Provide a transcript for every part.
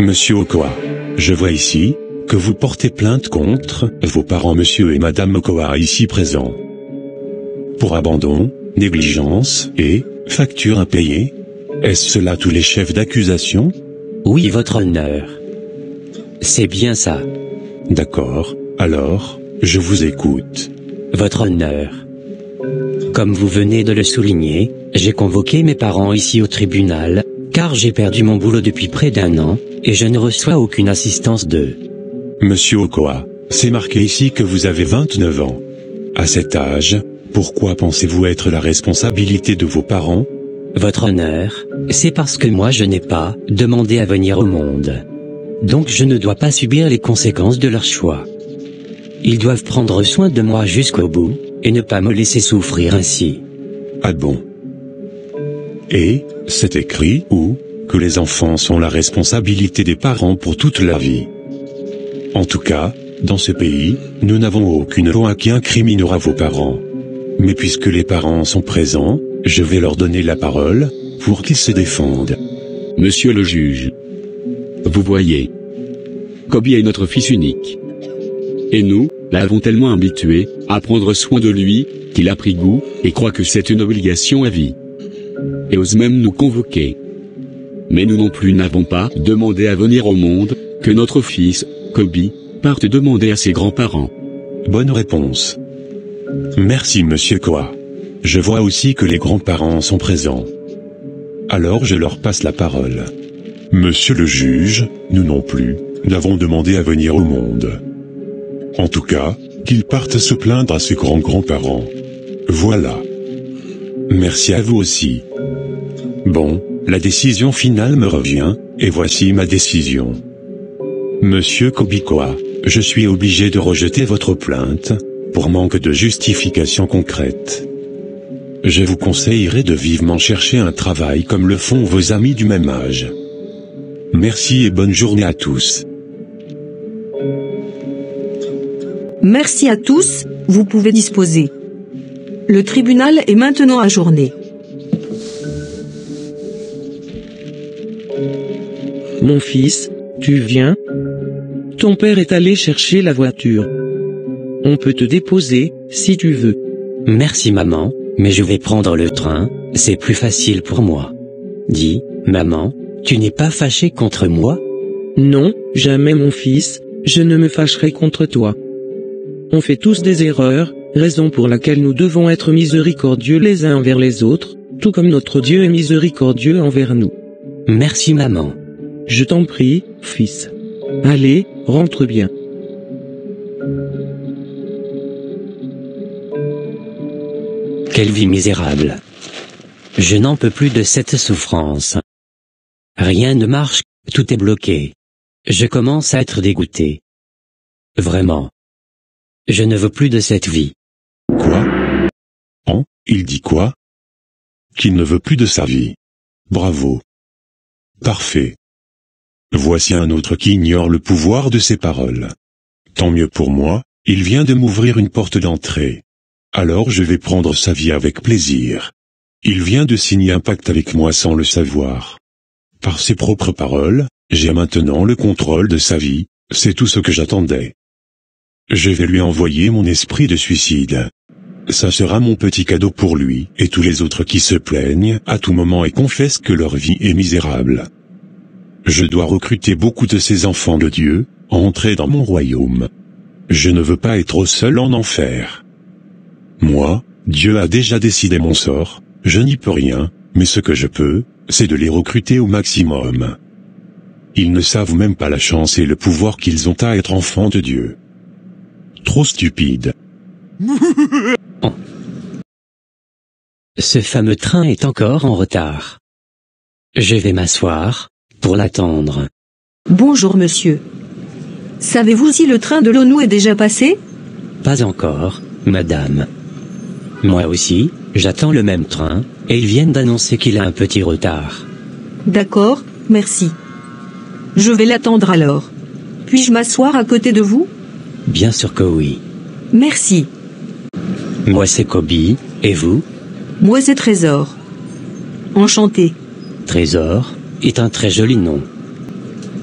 Monsieur Okoa, je vois ici que vous portez plainte contre vos parents monsieur et madame Okoa ici présents. Pour abandon, négligence et facture impayée. Est-ce cela tous les chefs d'accusation? Oui, votre honneur. C'est bien ça. D'accord, alors, je vous écoute. Votre honneur. Comme vous venez de le souligner, j'ai convoqué mes parents ici au tribunal, car j'ai perdu mon boulot depuis près d'1 an, et je ne reçois aucune assistance d'eux. Monsieur Okoa, c'est marqué ici que vous avez 29 ans. À cet âge, pourquoi pensez-vous être la responsabilité de vos parents? Votre honneur, c'est parce que moi je n'ai pas demandé à venir au monde. Donc je ne dois pas subir les conséquences de leur choix. Ils doivent prendre soin de moi jusqu'au bout, et ne pas me laisser souffrir ainsi. Ah bon? Et, c'est écrit où que les enfants sont la responsabilité des parents pour toute la vie. En tout cas, dans ce pays, nous n'avons aucune loi qui incriminera vos parents. Mais puisque les parents sont présents, je vais leur donner la parole, pour qu'ils se défendent. Monsieur le juge. Vous voyez. Kobe est notre fils unique. Et nous, l'avons tellement habitué à prendre soin de lui, qu'il a pris goût, et croit que c'est une obligation à vie. Et ose même nous convoquer. Mais nous non plus n'avons pas demandé à venir au monde, que notre fils, Kobe, parte demander à ses grands-parents. Bonne réponse. Merci monsieur Koa. Je vois aussi que les grands-parents sont présents. Alors je leur passe la parole. Monsieur le juge, nous non plus, n'avons demandé à venir au monde. En tout cas, qu'ils partent se plaindre à ses grands-grands-parents. Voilà. Merci à vous aussi. Bon, la décision finale me revient, et voici ma décision. Monsieur Kobikoa, je suis obligé de rejeter votre plainte, pour manque de justification concrète. Je vous conseillerais de vivement chercher un travail comme le font vos amis du même âge. Merci et bonne journée à tous. Merci à tous, vous pouvez disposer. Le tribunal est maintenant ajourné. Mon fils, tu viens? Ton père est allé chercher la voiture. On peut te déposer, si tu veux. Merci maman, mais je vais prendre le train, c'est plus facile pour moi. Dis, maman, tu n'es pas fâché contre moi? Non, jamais mon fils, je ne me fâcherai contre toi. On fait tous des erreurs, raison pour laquelle nous devons être miséricordieux les uns envers les autres, tout comme notre Dieu est miséricordieux envers nous. Merci maman. Je t'en prie, fils. Allez, rentre bien. Quelle vie misérable. Je n'en peux plus de cette souffrance. Rien ne marche, tout est bloqué. Je commence à être dégoûté. Vraiment. Je ne veux plus de cette vie. Quoi? Oh, il dit quoi? Qu'il ne veut plus de sa vie. Bravo. Parfait. Voici un autre qui ignore le pouvoir de ses paroles. Tant mieux pour moi, il vient de m'ouvrir une porte d'entrée. Alors je vais prendre sa vie avec plaisir. Il vient de signer un pacte avec moi sans le savoir. Par ses propres paroles, j'ai maintenant le contrôle de sa vie, c'est tout ce que j'attendais. Je vais lui envoyer mon esprit de suicide. Ça sera mon petit cadeau pour lui et tous les autres qui se plaignent à tout moment et confessent que leur vie est misérable. Je dois recruter beaucoup de ces enfants de Dieu, entrer dans mon royaume. Je ne veux pas être seul en enfer. Moi, Dieu a déjà décidé mon sort, je n'y peux rien, mais ce que je peux, c'est de les recruter au maximum. Ils ne savent même pas la chance et le pouvoir qu'ils ont à être enfants de Dieu. Trop stupide. Ce fameux train est encore en retard. Je vais m'asseoir, pour l'attendre. Bonjour monsieur. Savez-vous si le train de l'ONU est déjà passé? Pas encore, madame. Moi aussi, j'attends le même train, et ils viennent d'annoncer qu'il a un petit retard. D'accord, merci. Je vais l'attendre alors. Puis-je m'asseoir à côté de vous? Bien sûr que oui. Merci. Moi c'est Kobe, et vous? Moi c'est Trésor. Enchanté. Trésor est un très joli nom.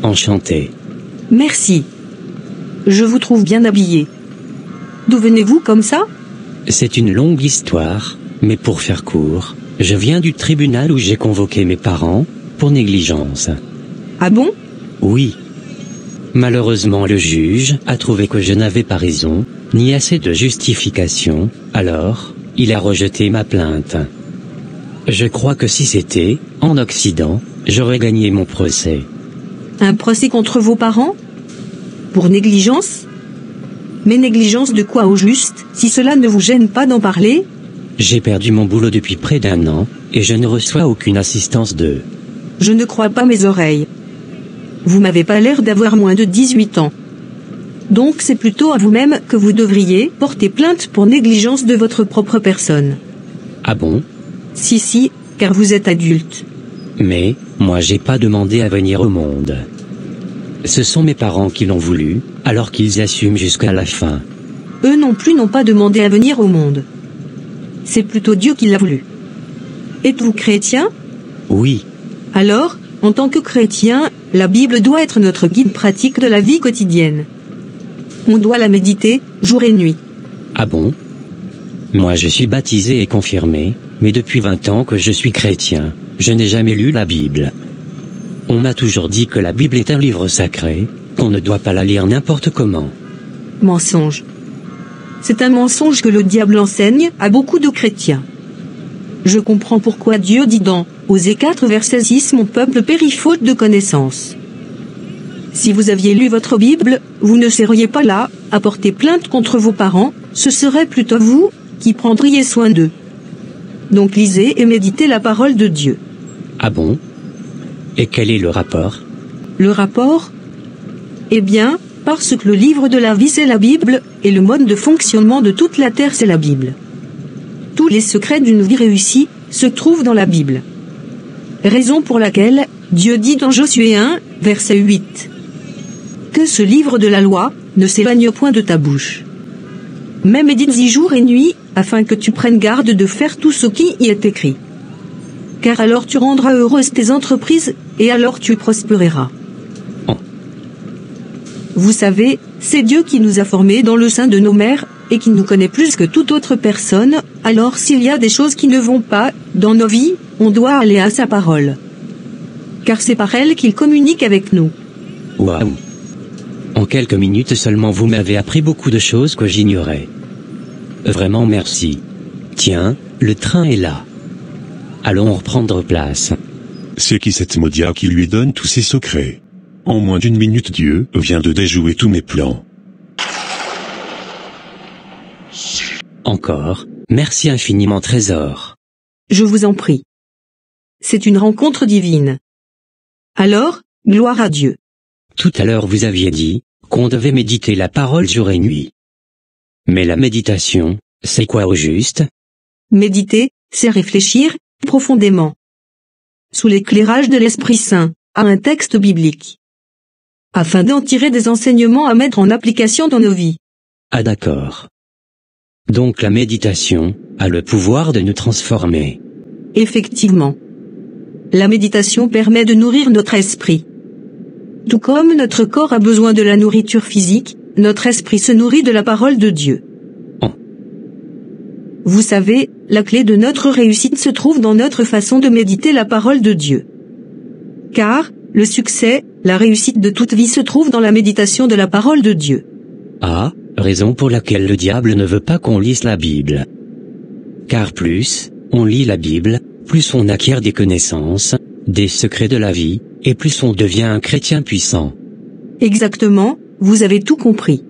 Enchanté. Merci. Je vous trouve bien habillé. D'où venez-vous comme ça? C'est une longue histoire, mais pour faire court, je viens du tribunal où j'ai convoqué mes parents, pour négligence. Ah bon? Oui. Malheureusement le juge a trouvé que je n'avais pas raison, ni assez de justification, alors, il a rejeté ma plainte. Je crois que si c'était, en Occident, j'aurais gagné mon procès. Un procès contre vos parents? Pour négligence? Mais négligence de quoi au juste, si cela ne vous gêne pas d'en parler? J'ai perdu mon boulot depuis près d'1 an, et je ne reçois aucune assistance de... Je ne crois pas mes oreilles. Vous m'avez pas l'air d'avoir moins de 18 ans. Donc c'est plutôt à vous-même que vous devriez porter plainte pour négligence de votre propre personne. Ah bon? Si, car vous êtes adulte. Mais, moi j'ai pas demandé à venir au monde. Ce sont mes parents qui l'ont voulu, alors qu'ils assument jusqu'à la fin. Eux non plus n'ont pas demandé à venir au monde. C'est plutôt Dieu qui l'a voulu. Êtes-vous chrétien? Oui. Alors, en tant que chrétien, la Bible doit être notre guide pratique de la vie quotidienne. On doit la méditer, jour et nuit. Ah bon? Moi je suis baptisé et confirmé, mais depuis 20 ans que je suis chrétien, je n'ai jamais lu la Bible. On m'a toujours dit que la Bible est un livre sacré, qu'on ne doit pas la lire n'importe comment. Mensonge. C'est un mensonge que le diable enseigne à beaucoup de chrétiens. Je comprends pourquoi Dieu dit dans Osée 4 verset 6 « Mon peuple périt faute de connaissance ». Si vous aviez lu votre Bible, vous ne seriez pas là, à porter plainte contre vos parents, ce serait plutôt vous, qui prendriez soin d'eux. Donc lisez et méditez la parole de Dieu. Ah bon? Et quel est le rapport? Le rapport? Eh bien, parce que le livre de la vie c'est la Bible, et le mode de fonctionnement de toute la terre c'est la Bible. Tous les secrets d'une vie réussie se trouvent dans la Bible. Raison pour laquelle, Dieu dit dans Josué 1, verset 8. Que ce livre de la loi ne s'éloigne point de ta bouche. Mais médite-y jour et nuit, afin que tu prennes garde de faire tout ce qui y est écrit. Car alors tu rendras heureuses tes entreprises, et alors tu prospéreras. Vous savez, c'est Dieu qui nous a formés dans le sein de nos mères, et qui nous connaît plus que toute autre personne, alors s'il y a des choses qui ne vont pas, dans nos vies, on doit aller à sa parole. Car c'est par elle qu'il communique avec nous. Waouh! En quelques minutes seulement vous m'avez appris beaucoup de choses que j'ignorais. Vraiment merci. Tiens, le train est là. Allons reprendre place. C'est qui cette Modia qui lui donne tous ses secrets? En moins d'1 minute Dieu vient de déjouer tous mes plans. Encore, merci infiniment Trésor. Je vous en prie. C'est une rencontre divine. Alors, gloire à Dieu. Tout à l'heure vous aviez dit qu'on devait méditer la parole jour et nuit. Mais la méditation, c'est quoi au juste? Méditer, c'est réfléchir profondément, sous l'éclairage de l'Esprit Saint, à un texte biblique, afin d'en tirer des enseignements à mettre en application dans nos vies. Ah d'accord. Donc la méditation a le pouvoir de nous transformer. Effectivement. La méditation permet de nourrir notre esprit. Tout comme notre corps a besoin de la nourriture physique, notre esprit se nourrit de la parole de Dieu. Vous savez, la clé de notre réussite se trouve dans notre façon de méditer la parole de Dieu. Car, le succès, la réussite de toute vie se trouve dans la méditation de la parole de Dieu. Ah, raison pour laquelle le diable ne veut pas qu'on lise la Bible. Car plus on lit la Bible, plus on acquiert des connaissances, des secrets de la vie, et plus on devient un chrétien puissant. Exactement, vous avez tout compris.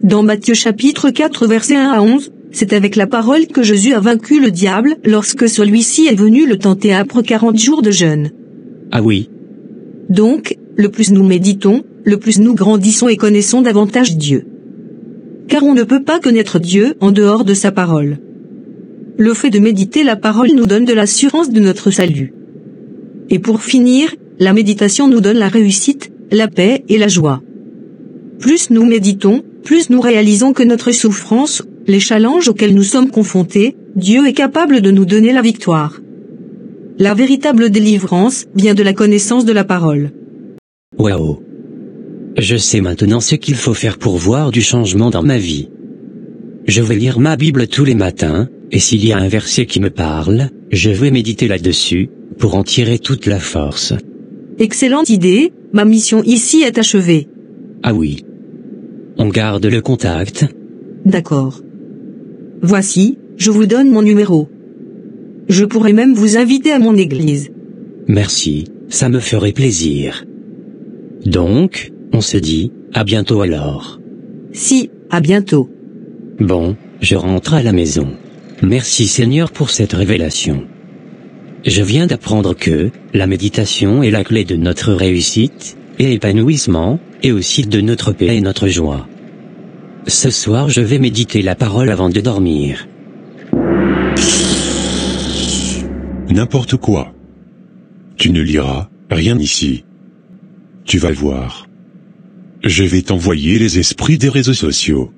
Dans Matthieu chapitre 4 versets 1 à 11, c'est avec la parole que Jésus a vaincu le diable lorsque celui-ci est venu le tenter après 40 jours de jeûne. Ah oui. Donc, le plus nous méditons, le plus nous grandissons et connaissons davantage Dieu. Car on ne peut pas connaître Dieu en dehors de sa parole. Le fait de méditer la parole nous donne de l'assurance de notre salut. Et pour finir, la méditation nous donne la réussite, la paix et la joie. Plus nous méditons, plus nous réalisons que notre souffrance, les challenges auxquels nous sommes confrontés, Dieu est capable de nous donner la victoire. La véritable délivrance vient de la connaissance de la parole. Waouh! Je sais maintenant ce qu'il faut faire pour voir du changement dans ma vie. Je vais lire ma Bible tous les matins, et s'il y a un verset qui me parle, je vais méditer là-dessus, pour en tirer toute la force. Excellente idée, ma mission ici est achevée. Ah oui. On garde le contact. D'accord. Voici, je vous donne mon numéro. Je pourrais même vous inviter à mon église. Merci, ça me ferait plaisir. Donc, on se dit, à bientôt alors. Si, à bientôt. Bon, je rentre à la maison. Merci Seigneur pour cette révélation. Je viens d'apprendre que, la méditation est la clé de notre réussite, et épanouissement, et aussi de notre paix et notre joie. Ce soir je vais méditer la parole avant de dormir. N'importe quoi. Tu ne liras rien ici. Tu vas voir. Je vais t'envoyer les esprits des réseaux sociaux.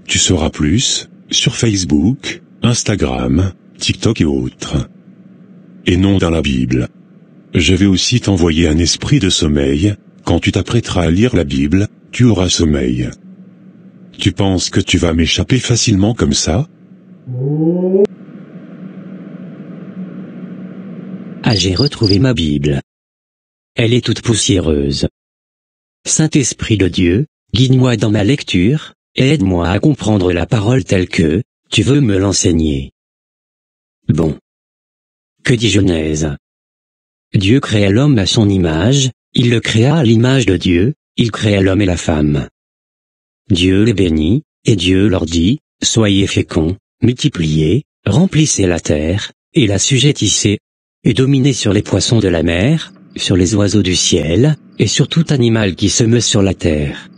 Tu sauras plus, sur Facebook, Instagram, TikTok et autres. Et non dans la Bible. Je vais aussi t'envoyer un esprit de sommeil, quand tu t'apprêteras à lire la Bible, tu auras sommeil. Tu penses que tu vas m'échapper facilement comme ça? Ah, j'ai retrouvé ma Bible. Elle est toute poussiéreuse. Saint-Esprit de Dieu, guide-moi dans ma lecture, et aide-moi à comprendre la parole telle que tu veux me l'enseigner. Bon. Que dit Genèse? Dieu créa l'homme à son image, il le créa à l'image de Dieu, il créa l'homme et la femme. Dieu les bénit, et Dieu leur dit, soyez féconds, multipliez, remplissez la terre, et l'assujettissez, et dominez sur les poissons de la mer, sur les oiseaux du ciel, et sur tout animal qui se meut sur la terre.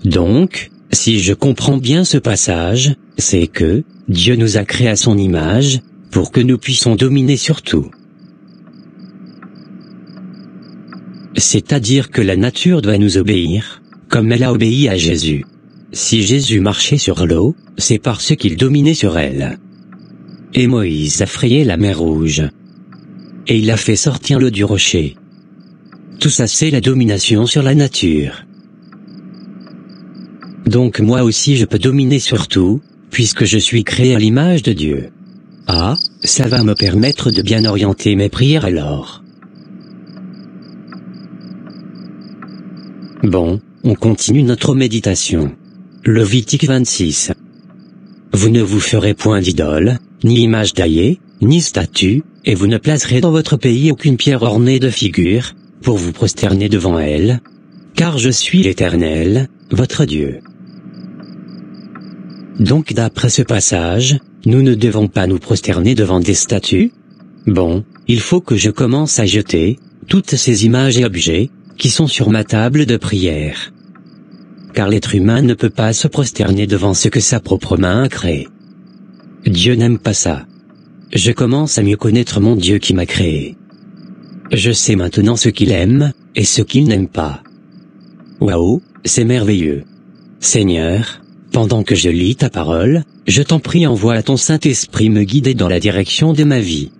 Donc, si je comprends bien ce passage, c'est que Dieu nous a créés à son image, pour que nous puissions dominer sur tout. C'est-à-dire que la nature doit nous obéir, comme elle a obéi à Jésus. Si Jésus marchait sur l'eau, c'est parce qu'il dominait sur elle. Et Moïse a frayé la mer Rouge. Et il a fait sortir l'eau du rocher. Tout ça c'est la domination sur la nature. Donc moi aussi je peux dominer sur tout, puisque je suis créé à l'image de Dieu. Ah, ça va me permettre de bien orienter mes prières alors. Bon, on continue notre méditation. Levitique 26. Vous ne vous ferez point d'idole, ni image taillée, ni statue, et vous ne placerez dans votre pays aucune pierre ornée de figures, pour vous prosterner devant elle, car je suis l'Éternel, votre Dieu. Donc d'après ce passage, nous ne devons pas nous prosterner devant des statues? Bon, il faut que je commence à jeter toutes ces images et objets qui sont sur ma table de prière. Car l'être humain ne peut pas se prosterner devant ce que sa propre main a créé. Dieu n'aime pas ça. Je commence à mieux connaître mon Dieu qui m'a créé. Je sais maintenant ce qu'il aime, et ce qu'il n'aime pas. Waouh, c'est merveilleux. Seigneur, pendant que je lis ta parole, je t'en prie envoie ton Saint-Esprit me guider dans la direction de ma vie.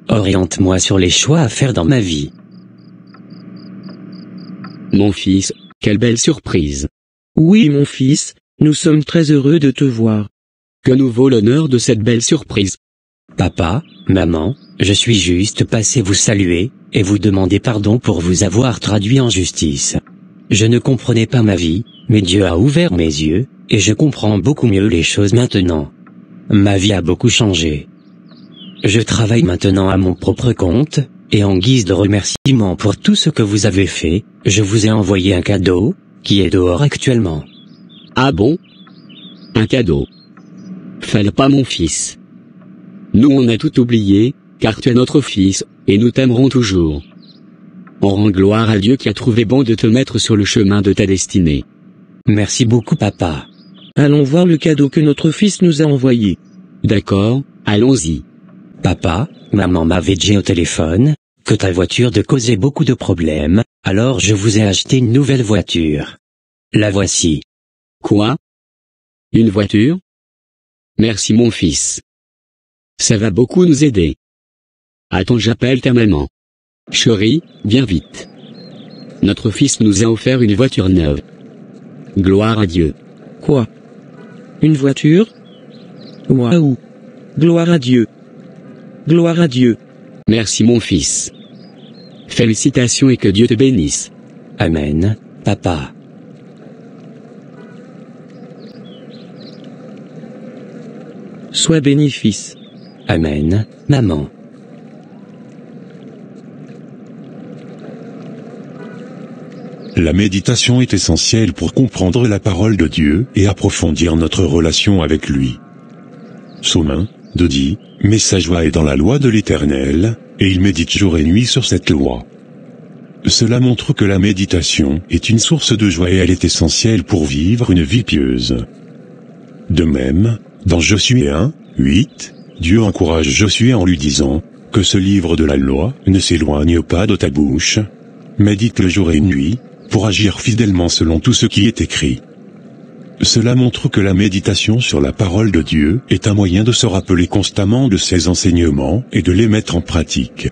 Oriente-moi sur les choix à faire dans ma vie. Mon fils, quelle belle surprise. Oui mon fils, nous sommes très heureux de te voir. Que nous vaut l'honneur de cette belle surprise? Papa, maman, je suis juste passé vous saluer, et vous demander pardon pour vous avoir traduit en justice. Je ne comprenais pas ma vie, mais Dieu a ouvert mes yeux, et je comprends beaucoup mieux les choses maintenant. Ma vie a beaucoup changé. Je travaille maintenant à mon propre compte, et en guise de remerciement pour tout ce que vous avez fait, je vous ai envoyé un cadeau, qui est dehors actuellement. Ah bon? Un cadeau? Fallait pas mon fils. Nous on a tout oublié, car tu es notre fils, et nous t'aimerons toujours. On rend gloire à Dieu qui a trouvé bon de te mettre sur le chemin de ta destinée. Merci beaucoup papa. Allons voir le cadeau que notre fils nous a envoyé. D'accord, allons-y. Papa, maman m'avait dit au téléphone, que ta voiture te causait beaucoup de problèmes, alors je vous ai acheté une nouvelle voiture. La voici. Quoi? Une voiture? Merci mon fils. Ça va beaucoup nous aider. Attends, j'appelle ta maman. Chérie, viens vite. Notre fils nous a offert une voiture neuve. Gloire à Dieu. Quoi? Une voiture? Waouh! Gloire à Dieu! Gloire à Dieu! Merci mon fils. Félicitations et que Dieu te bénisse. Amen, papa. Sois béni, fils. Amen, maman. La méditation est essentielle pour comprendre la parole de Dieu et approfondir notre relation avec lui. Psaume 1, 2 dit, « Mais sa joie est dans la loi de l'Éternel, et il médite jour et nuit sur cette loi. » Cela montre que la méditation est une source de joie et elle est essentielle pour vivre une vie pieuse. De même, dans Josué 1, 8, Dieu encourage Josué en lui disant, « Que ce livre de la loi ne s'éloigne pas de ta bouche. Médite-le jour et nuit, pour agir fidèlement selon tout ce qui est écrit. » Cela montre que la méditation sur la parole de Dieu est un moyen de se rappeler constamment de ses enseignements et de les mettre en pratique.